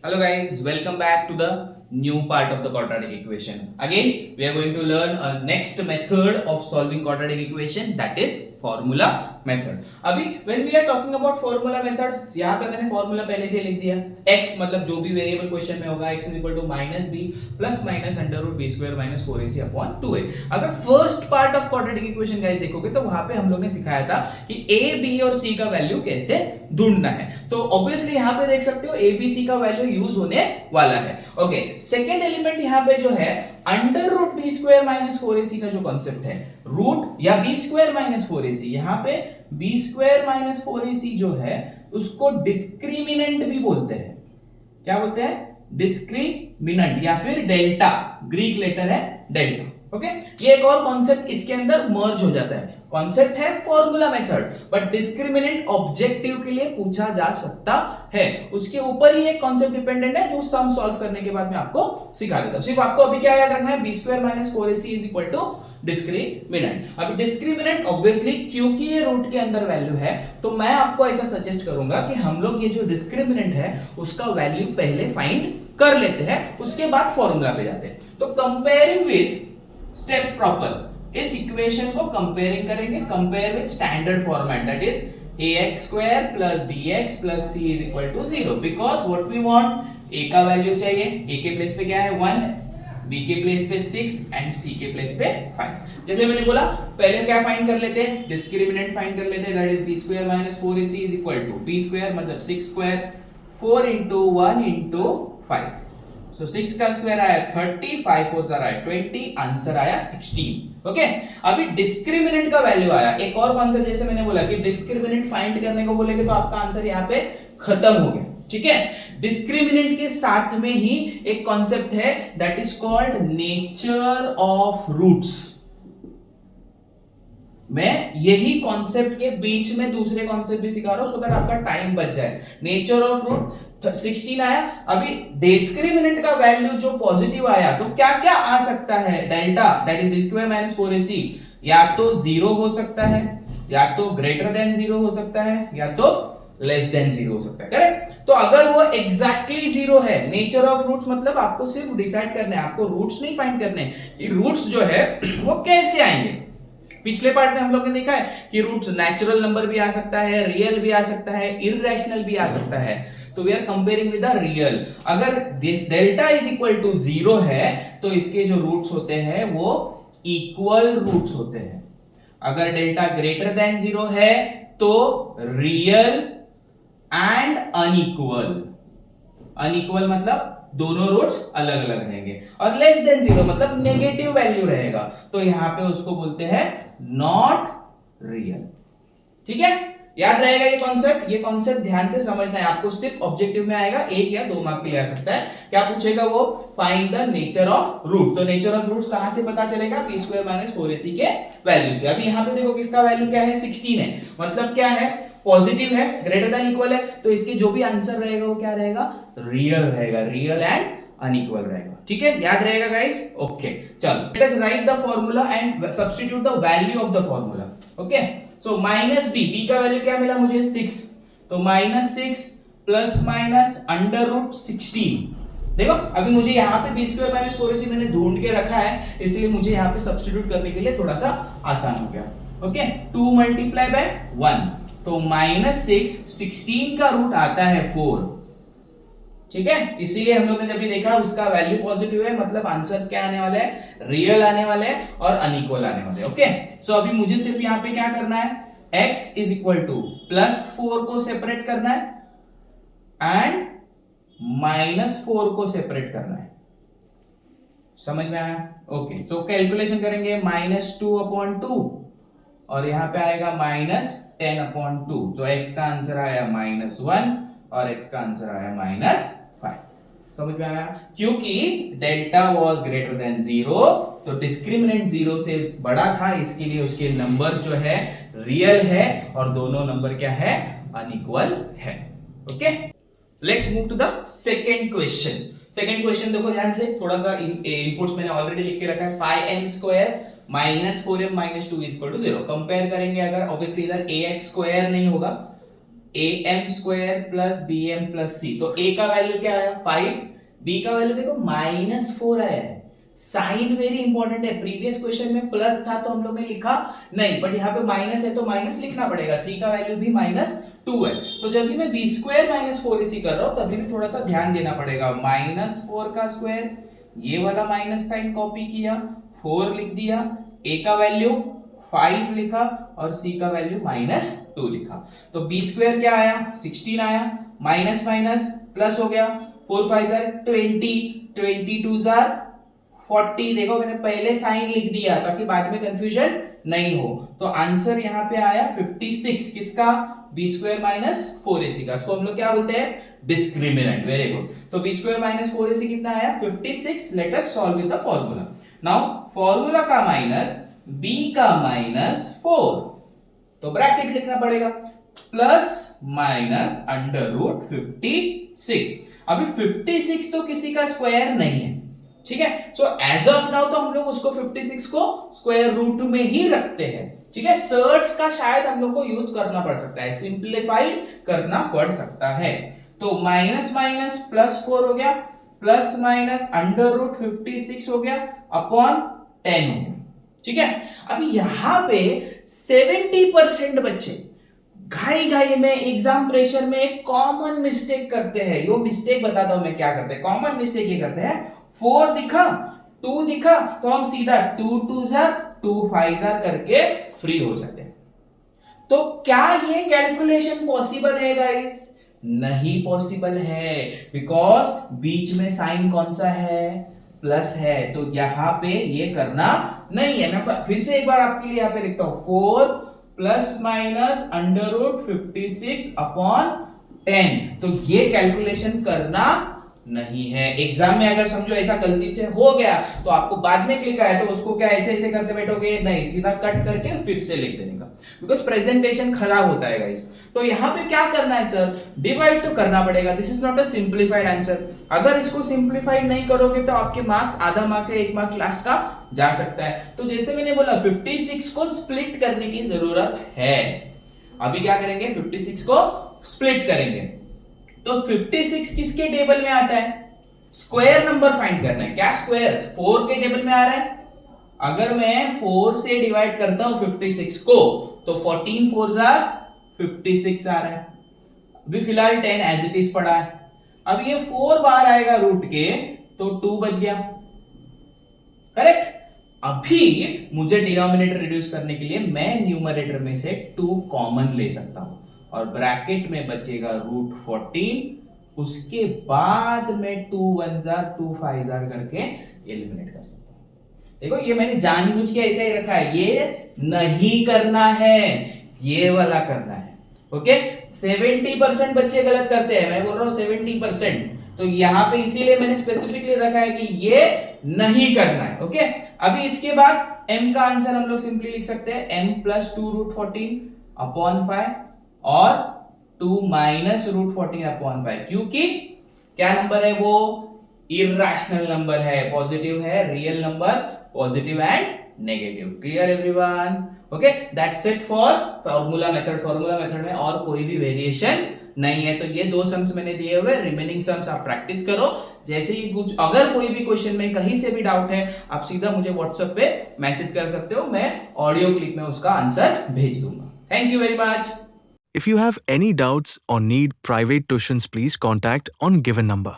Hello guys, welcome back to the new part of the quadratic equation. Again, we are going to learn a next method of solving quadratic equation, that is formula method. अभी when we are talking about formula method, यहाँ पे मैंने formula पहले से लिख दिया. X मतलब जो भी वेरिएबल क्वेश्चन में होगा x is equal to minus b plus minus under root b square minus 4ac upon 2a. अगर first part of quadratic equation guys देखोगे तो वहां पे हम लोग ने सिखाया था कि a b और c का वैल्यू कैसे ढूंढना है. तो ऑब्वियसली यहाँ पे देख सकते हो a b c का वैल्यू यूज होने वाला है. ओके, सेकेंड एलिमेंट यहाँ पे जो है under root b square minus 4ac का जो कॉन्सेप्ट है, रूट या बी स्क्वायर माइनस 4ac, यहाँ पे बी स्क्वायर माइनस 4ac जो है उसको डिस्क्रिमिनेंट भी बोलते हैं. क्या बोलते हैं? डिस्क्रिमिनेंट या फिर डेल्टा, ग्रीक लेटर है डेल्टा. ओके, ये एक और कॉन्सेप्ट इसके अंदर मर्ज हो जाता है. कॉन्सेप्ट है formula method, but discriminant objective के लिए पूछा जा सकता है. उसके ऊपर ही एक कॉन्सेप्ट डिपेंडेंट है जो सम सॉल्व करने के बाद मैं आपको सिखा देता हूं. सिर्फ आपको अभी क्या याद रखना है, b square minus 4ac is equal to discriminant. अभी डिस्क्रिमिनेंट ऑब्वियसली क्योंकि ये रूट के अंदर वैल्यू है तो मैं आपको ऐसा सजेस्ट करूंगा कि हम लोग ये जो डिस्क्रिमिनेंट है उसका वैल्यू पहले फाइंड कर लेते हैं, उसके बाद फॉर्मूला पे जाते हैं. तो कंपेयरिंग विद स्टेप प्रॉपर, इस इक्वेशन को कंपेयरिंग करेंगे. Compare with standard format, that is ax square plus bx plus c is equal to 0, because what we want, a का वैल्यू चाहिए, a के प्लेस पे क्या है 1, b के प्लेस पे 6 एंड c के प्लेस पे 5. जैसे मैंने बोला पहले क्या फाइंड कर लेते हैं, डिस्क्रिमिनेंट फाइंड कर लेते हैं, that is b square minus 4ac is equal to b square मतलब 6 square 4 into 1 into 5. So 6 का स्क्वायर आया 30, 5 4 आया 20, आंसर आया 16. ओके, अभी डिस्क्रिमिनेंट का वैल्यू आया. एक और कॉन्सेप्ट जैसे मैंने बोला कि डिस्क्रिमिनेंट फाइंड करने को बोलेंगे तो आपका आंसर यहाँ पे खत्म हो गया. ठीक है, डिस्क्रिमिनेंट के साथ में ही एक कॉन्सेप्ट है that is called nature of roots. मैं यही कॉन्सेप्ट के बीच में दूसरे कॉन्सेप्ट भी सिखा रहा हूं सो दैट आपका टाइम बच जाए. नेचर ऑफ रूट 16 आया. अभी डिस्क्रिमिनेंट का वैल्यू जो पॉजिटिव आया तो क्या क्या आ सकता है, delta that is b square minus 4ac या तो 0 हो सकता है, या तो ग्रेटर देन 0 हो सकता है, या तो लेस देन 0 हो सकता है. करेक्ट. तो अगर वो एग्जैक्टली 0 है, नेचर ऑफ रूट्स मतलब आपको सिर्फ डिसाइड करना है, आपको रूट्स नहीं फाइंड करने हैं. रूट्स जो है वो कैसे आएंगे. पिछले पार्ट में हम लोग ने देखा है कि रूट्स नेचुरल नंबर भी आ सकता है, रियल भी आ सकता है, इररेशनल भी आ सकता है. तो we are comparing with the real. अगर डेल्टा इज इक्वल टू 0 है तो इसके जो रूट्स होते हैं वो इक्वल रूट्स होते हैं. अगर डेल्टा ग्रेटर देन 0 है तो रियल एंड अनइक्वल. अनइक्वल मतलब दोनों रूट्स अलग अलग रहेंगे, और लेस देन 0 मतलब नेगेटिव वैल्यू रहेगा, तो यहां पे उसको बोलते हैं नॉट रियल. ठीक है, याद रहेगा ये कॉन्सेप्ट. ये कॉन्सेप्ट ध्यान से समझना है आपको. सिर्फ ऑब्जेक्टिव में आएगा, 1 या 2 मार्क के लिए आ सकता है. क्या पूछेगा वो, find the nature of root. तो नेचर ऑफ रूट्स कहां से पता चलेगा, बी स्क्वायर माइनस 4ac के वैल्यू से. अभी यहां पे देखो किसका वैल्यू क्या है, 16 है, मतलब क्या है, पॉजिटिव है, ग्रेटर देन इक्वल है, तो इसके जो भी आंसर रहेगा वो क्या रहेगा, रियल रहेगा, रियल एंड अनइक्वल रहेगा. ठीक है, याद रहेगा गाइस. ओके, चलो let us write the formula and substitute the value of the formula. Okay, so minus b का वैल्यू क्या मिला मुझे 6, तो minus 6 plus minus under root 16. देखो अभी मुझे यहाँ पे बी स्क्वायर माइनस 4ac मैंने ढूंढ के रखा है, इसलिए मुझे यहाँ पे सब्स्टिट्यूट करने के लिए थोड़ा सा आसान हो गया. ओके, 2 मल्टीप्लाई बाय 1, तो माइनस 6, 16 का रूट आता है 4. ठीक है, इसीलिए हम लोग ने जब भी देखा उसका वैल्यू पॉजिटिव है, मतलब आंसर्स क्या आने वाले हैं, रियल आने वाले हैं और अनइक्वल आने वाले हैं. ओके, सो अभी मुझे सिर्फ यहाँ पे क्या करना है, x is equal two plus 4 को सेपरेट करना है एंड माइनस 4 को सेपरेट करना है. समझ में आया. ओके, तो कैलकुलेशन करेंगे -2/2 और यहां पे आएगा -10/2. तो x का आंसर आया -1 और x का आंसर आया -5. समझ में आया. क्योंकि डेल्टा वाज ग्रेटर देन 0 तो डिस्क्रिमिनेंट 0 से बड़ा था, इसके लिए उसके नंबर जो है रियल है और दोनों नंबर क्या है, अनइक्वल है. Okay, let's move to the second question. Second question देखो ध्यान से, थोड़ा सा इनपुट्स मैंने ऑलरेडी लिख के रखा है. 5m square minus 4m minus 2 is equal to 0. Compare करेंगे, अगर ऑब्वियसली इधर ax स्क्वायर नहीं होगा, am square plus bm plus c। तो a का वैल्यू क्या आया 5, b का वैल्यू देखो -4 आया है। साइन वेरी इंपॉर्टेंट है, प्रीवियस क्वेश्चन में प्लस था तो हम लोग ने लिखा नहीं, बट यहाँ पे माइनस है तो माइनस लिखना पड़ेगा। c का वैल्यू भी -2 है, तो जब भी मैं b स्क्वायर -4ac कर रहा हूं तभी भी थोड़ा सा ध्यान देना पड़ेगा। -4 का स्क्वायर, ये वाला माइनस साइन कॉपी किया, 4 लिख दिया, a का वैल्यू 5 लिखा और c का वैल्यू -2 लिखा। तो b स्क्वायर क्या आया 16 आया, माइनस माइनस प्लस हो गया, 4 5 20, 22 40। देखो मैंने पहले साइन लिख दिया ताकि बाद में कंफ्यूजन नहीं हो। तो आंसर यहाँ पे आया 56, किसका b स्क्वायर -4ac का। इसको हम लोग क्या बोलते हैं डिस्क्रिमिनेंट। Very good. तो b स्क्वायर -4ac कितना आया 56। Let us solve with the formula. Now formula का माइनस b का -4, तो ब्रैकेट लिखना पड़ेगा, प्लस माइनस अंडर रूट 56। अभी 56 तो किसी का स्क्वायर नहीं है, ठीक है। सो एज ऑफ नाउ तो हम लोग उसको 56 को स्क्वायर रूट में ही रखते हैं, ठीक है। सर्ट्स का शायद हम लोग को यूज करना पड़ सकता है, सिंप्लीफाइड करना पड़ सकता है। तो माइनस माइनस प्लस 4 हो गया, प्लस माइनस अंडर रूट 56 हो गया अपॉन 10 हो गया, ठीक है। अभी यहां पे 70% बच्चे घाई घाई में एग्जाम प्रेशर में एक कॉमन मिस्टेक करते हैं। यो मिस्टेक बताता हूं मैं क्या करते हैं। कॉमन मिस्टेक ये करते हैं, 4 दिखा 2 दिखा तो हम सीधा 2 2 2 5 करके फ्री हो जाते हैं। तो क्या ये कैलकुलेशन पॉसिबल है गाइस? नहीं पॉसिबल है, बिकॉज बीच में साइन कौन सा है प्लस है, तो यहां पे ये करना नहीं है। मैं फिर से एक बार आपके लिए यहां पे लिखता हूं, 4 plus minus under root 56 upon 10। तो ये कैलकुलेशन करना नहीं है। एग्जाम में अगर समझो ऐसा गलती से हो गया तो आपको बाद में क्लिक आया तो उसको क्या ऐसे ऐसे करते बैठोगे? नहीं, सीधा कट करके फिर से लिख देने का, बिकॉज प्रेजेंटेशन खराब होता है गाइस। तो यहां पे क्या करना है सर? डिवाइड तो करना पड़ेगा। This is not a simplified answer. अगर इसको सिंप्लीफाइड नहीं करोगे तो आपके मार्क्स आधा मार्क्स या 1 मार्क लास्ट का जा सकता है। तो जैसे मैंने बोला 56 को स्प्लिट करने की जरूरत है। अभी क्या करेंगे? 56 को स्प्लिट करेंगे। तो 56 किसके टेबल में आता है? स्क्वायर नंबर फाइंड करना है। क्या स्क्वायर? 4 के टेबल में आ रहा है। अगर मैं 4 से डिवाइड करता हूं 56 को तो 14 4 56 आ रहा है। अभी फिलहाल 10 एज इट इज पड़ा है। अब ये 4 बार आएगा रूट के तो 2 बच गया, करेक्ट। अभी मुझे डिनोमिनेटर रिड्यूस करने के लिए मैं न्यूमरेटर में से 2 कॉमन ले सकता हूं और ब्रैकेट में बचेगा रूट 14। उसके बाद मैं 2 1 2 5 करके एलिमिनेट कर सकता हूं। देखो ये मैंने जानबूझ के ऐसा ही रखा है, ये नहीं करना है, ये वाला करना है। ओके 70% बच्चे गलत करते हैं, मैं बोल रहा हूं 70%। तो यहां पे इसीलिए मैंने स्पेसिफिकली रखा है कि ये नहीं करना है। ओके अभी इसके बाद m का आंसर हम लोग सिंपली लिख सकते हैं m प्लस 2 रूट 14 अपॉन 5 और 2 माइनस रूट 14 अपॉन 5, क्योंकि क्या नंबर है वो? इरैशनल नंबर है, पॉजिटिव है, real number positive and negative. Clear everyone? Okay that's it for formula method. Formula method में और कोई भी वेरिएशन नहीं है। तो ये 2 सम्स मैंने दिए हुए, रिमेनिंग सम्स आप प्रैक्टिस करो। जैसे ही कुछ अगर कोई भी क्वेश्चन में कहीं से भी डाउट है आप सीधा मुझे व्हाट्सएप पे मैसेज कर सकते हो, मैं ऑडियो क्लिप में उसका आंसर भेज दूंगा। Thank you very much. If you have any doubts or need private tuitions, please contact on given number.